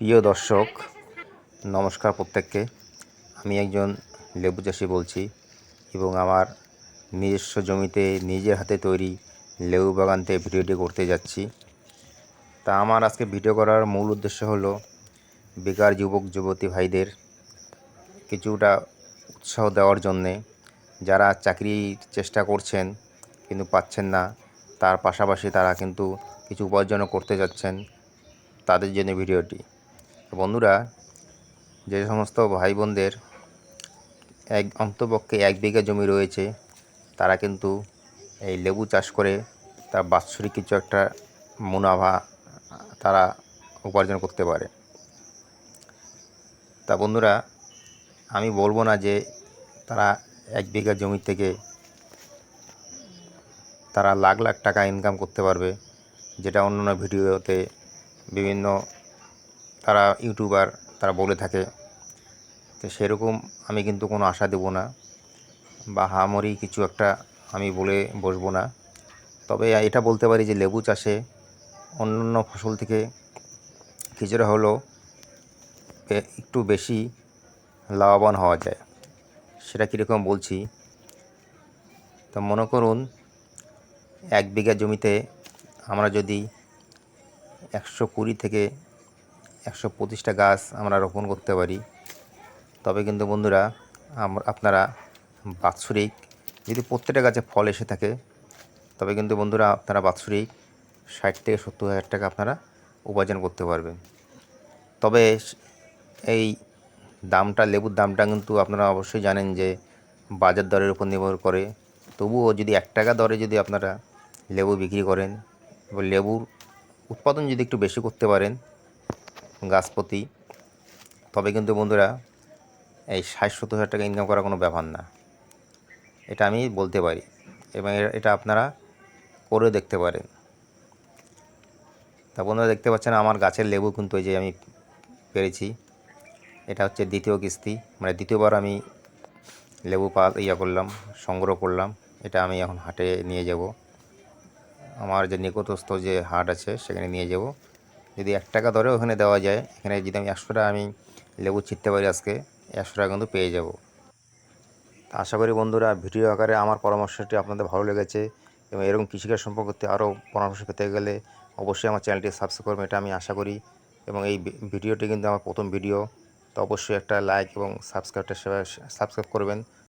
প্রিয় দর্শক, নমস্কার প্রত্যেককে। আমি একজন লেবু চাষি বলছি এবং আমার নিজস্ব জমিতে নিজের হাতে তৈরি লেবু বাগান থেকে ভিডিওটি করতে যাচ্ছি। তা আমার আজকে ভিডিও করার মূল উদ্দেশ্য হলো বেকার যুবক যুবতী ভাইদের কিছুটা উৎসাহ দেওয়ার জন্যে, যারা চাকরির চেষ্টা করছেন কিন্তু পাচ্ছেন না, তার পাশাপাশি তারা কিন্তু কিছু উপার্জনও করতে যাচ্ছেন, তাদের জন্য ভিডিওটি। বন্ধুরা, যে সমস্ত ভাই বোনদের অন্তপক্ষে 1 বিঘা জমি রয়েছে, তারা কিন্তু এই লেবু চাষ করে তার বাৎসরিক কিছু একটা মুনাফা তারা উপার্জন করতে পারে। তা বন্ধুরা, আমি বলবো না যে তারা 1 বিঘা জমি থেকে তারা লাখ লাখ টাকা ইনকাম করতে পারবে, যেটা অন্যান্য ভিডিওতে বিভিন্ন তারা ইউটিউবার তারা বলে থাকে। তো সেরকম আমি কিন্তু কোনো আশা দেব না বা হামরি কিছু একটা আমি বলে বসবো না। তবে এটা বলতে পারি যে লেবু চাষে অন্যান্য ফসল থেকে কিছুটা হলেও একটু বেশি লাভবান হওয়া যায়। সেটা কীরকম বলছি। তো মনে করুন 1 বিঘা জমিতে আমরা যদি 120 থেকে 125টা গাছ আমরা রোপণ করতে পারি, তবে কিন্তু বন্ধুরা আপনারা বাৎসরিক, যদি প্রত্যেকটা গাছে ফল এসে থাকে, তবে কিন্তু বন্ধুরা আপনারা বাৎসরিক 60 থেকে 70 হাজার টাকা আপনারা উপার্জন করতে পারবেন। তবে এই দামটা, লেবুর দামটা কিন্তু আপনারা অবশ্যই জানেন যে বাজার দরের উপর নির্ভর করে। তবুও যদি 1 টাকা দরে যদি আপনারা লেবু বিক্রি করেন এবং লেবুর উৎপাদন যদি একটু বেশি করতে পারেন গাছ প্রতি, তবে কিন্তু বন্ধুরা এই 60-70 হাজার টাকা ইনকাম করা কোনো ব্যাপার না। এটা আমি বলতে পারি এবং এটা আপনারা করে দেখতে পারেন। তা বন্ধুরা, দেখতে পাচ্ছেন আমার গাছের লেবু কিন্তু এই যে আমি পেরেছি। এটা হচ্ছে দ্বিতীয় কিস্তি, মানে দ্বিতীয়বার আমি লেবু করলাম, সংগ্রহ করলাম। এটা আমি এখন হাটে নিয়ে যাব, আমার যে নিকটস্থ যে হাট আছে সেখানে নিয়ে যাব। যদি 1 টাকা দরে ওখানে দেওয়া যায়, এখানে যদি আমি 100 টাকা আমি লেবু ছিঁড়তে পারি আজকে, 100 টাকা কিন্তু পেয়ে যাব। আশা করি বন্ধুরা ভিডিও আকারে আমার পরামর্শটি আপনাদের ভালো লেগেছে এবং এরকম কৃষিকাজ সম্পর্কে আরও পরামর্শ পেতে গেলে অবশ্যই আমার চ্যানেলটি সাবস্ক্রাইব করবেন, এটা আমি আশা করি। এবং এই ভিডিওটি কিন্তু আমার প্রথম ভিডিও, তো অবশ্যই একটা লাইক এবং সাবস্ক্রাইব করবেন।